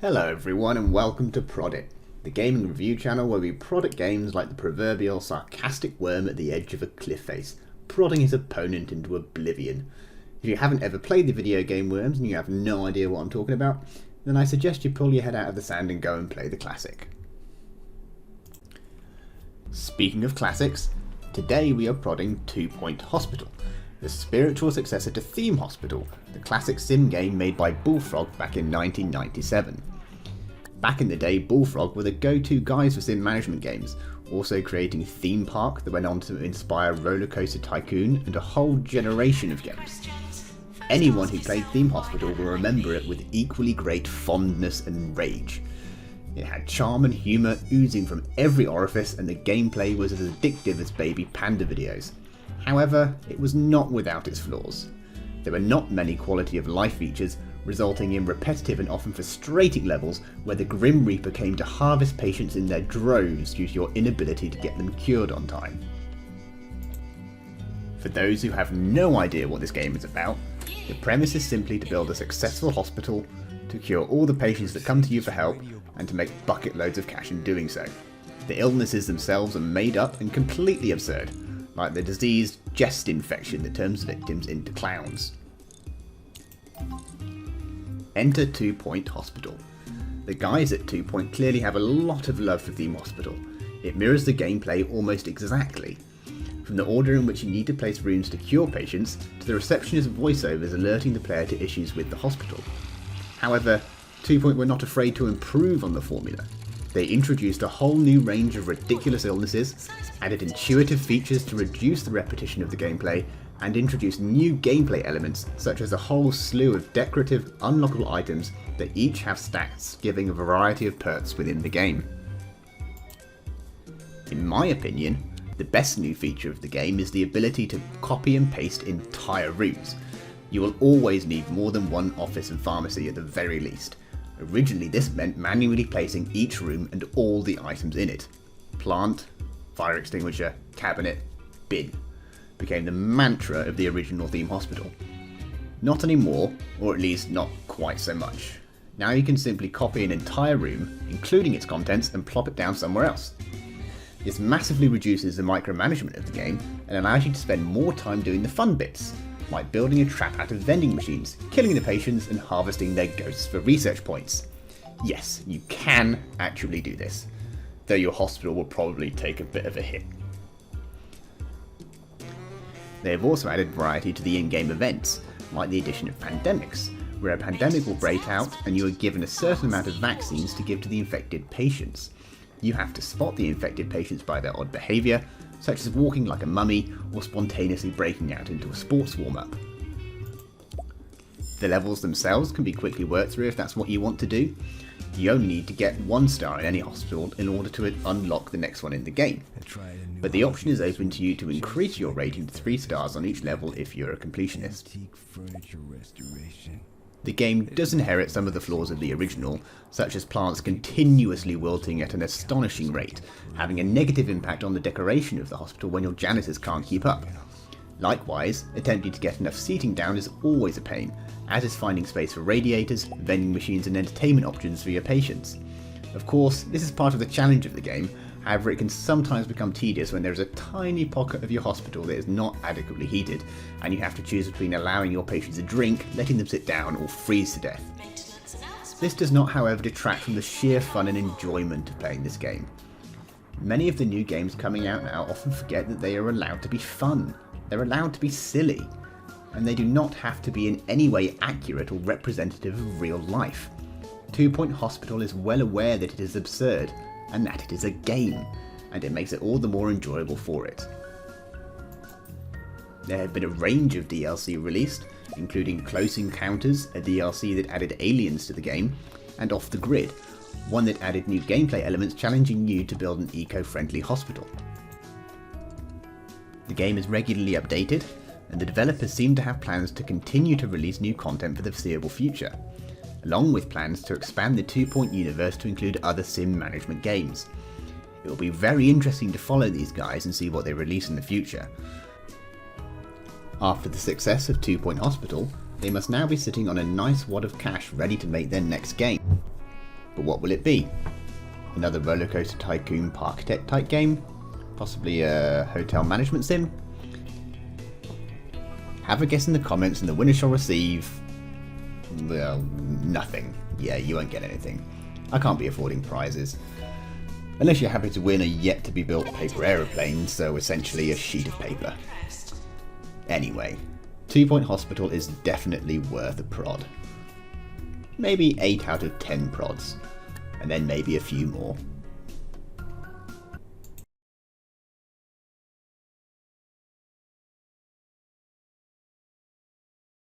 Hello everyone and welcome to Prod It, the gaming review channel where we prod at games like the proverbial sarcastic worm at the edge of a cliff face, prodding his opponent into oblivion. If you haven't ever played the video game Worms and you have no idea what I'm talking about, then I suggest you pull your head out of the sand and go and play the classic. Speaking of classics, today we are prodding 2 Point Hospital, the spiritual successor to Theme Hospital, the classic sim game made by Bullfrog back in 1997. Back in the day, Bullfrog were the go-to guys for sim management games, also creating Theme Park that went on to inspire Roller Coaster Tycoon and a whole generation of games. Anyone who played Theme Hospital will remember it with equally great fondness and rage. It had charm and humour oozing from every orifice, and the gameplay was as addictive as baby panda videos. However, it was not without its flaws. There were not many quality of life features, resulting in repetitive and often frustrating levels where the Grim Reaper came to harvest patients in their droves due to your inability to get them cured on time. For those who have no idea what this game is about, the premise is simply to build a successful hospital, to cure all the patients that come to you for help, and to make bucket loads of cash in doing so. The illnesses themselves are made up and completely absurd, like the diseased jest infection that turns victims into clowns. Enter 2 Point Hospital. The guys at 2 Point clearly have a lot of love for Theme Hospital. It mirrors the gameplay almost exactly. From the order in which you need to place rooms to cure patients, to the receptionist voiceovers alerting the player to issues with the hospital. However, 2 Point were not afraid to improve on the formula. They introduced a whole new range of ridiculous illnesses, added intuitive features to reduce the repetition of the gameplay, and introduced new gameplay elements such as a whole slew of decorative, unlockable items that each have stats giving a variety of perks within the game. In my opinion, the best new feature of the game is the ability to copy and paste entire rooms. You will always need more than one office and pharmacy at the very least. Originally this meant manually placing each room and all the items in it. Plant, fire extinguisher, cabinet, bin became the mantra of the original Theme Hospital. Not anymore, or at least not quite so much. Now you can simply copy an entire room, including its contents, and plop it down somewhere else. This massively reduces the micromanagement of the game and allows you to spend more time doing the fun bits, like building a trap out of vending machines, killing the patients and harvesting their ghosts for research points. Yes, you can actually do this, though your hospital will probably take a bit of a hit. They have also added variety to the in-game events, like the addition of pandemics, where a pandemic will break out and you are given a certain amount of vaccines to give to the infected patients. You have to spot the infected patients by their odd behaviour, such as walking like a mummy or spontaneously breaking out into a sports warm-up. The levels themselves can be quickly worked through if that's what you want to do. You only need to get 1 star in any hospital in order to unlock the next one in the game. But the option is open to you to increase your rating to 3 stars on each level if you're a completionist. The game does inherit some of the flaws of the original, such as plants continuously wilting at an astonishing rate, having a negative impact on the decoration of the hospital when your janitors can't keep up. Likewise, attempting to get enough seating down is always a pain, as is finding space for radiators, vending machines and entertainment options for your patients. Of course, this is part of the challenge of the game, however it can sometimes become tedious when there is a tiny pocket of your hospital that is not adequately heated, and you have to choose between allowing your patients a drink, letting them sit down, or freeze to death. This does not, however, detract from the sheer fun and enjoyment of playing this game. Many of the new games coming out now often forget that they are allowed to be fun. They're allowed to be silly, and they do not have to be in any way accurate or representative of real life. 2 Point Hospital is well aware that it is absurd, and that it is a game, and it makes it all the more enjoyable for it. There have been a range of DLC released, including Close Encounters, a DLC that added aliens to the game, and Off the Grid, one that added new gameplay elements challenging you to build an eco-friendly hospital. The game is regularly updated, and the developers seem to have plans to continue to release new content for the foreseeable future, along with plans to expand the 2 Point universe to include other sim management games. It will be very interesting to follow these guys and see what they release in the future. After the success of 2 Point Hospital, they must now be sitting on a nice wad of cash ready to make their next game. But what will it be? Another roller coaster tycoon park-tech type game? Possibly a hotel management sim? Have a guess in the comments and the winner shall receive... well, nothing. Yeah, you won't get anything. I can't be affording prizes. Unless you're happy to win a yet-to-be-built paper aeroplane, so essentially a sheet of paper. Anyway, 2 Point Hospital is definitely worth a prod. Maybe 8 out of 10 prods, and then maybe a few more.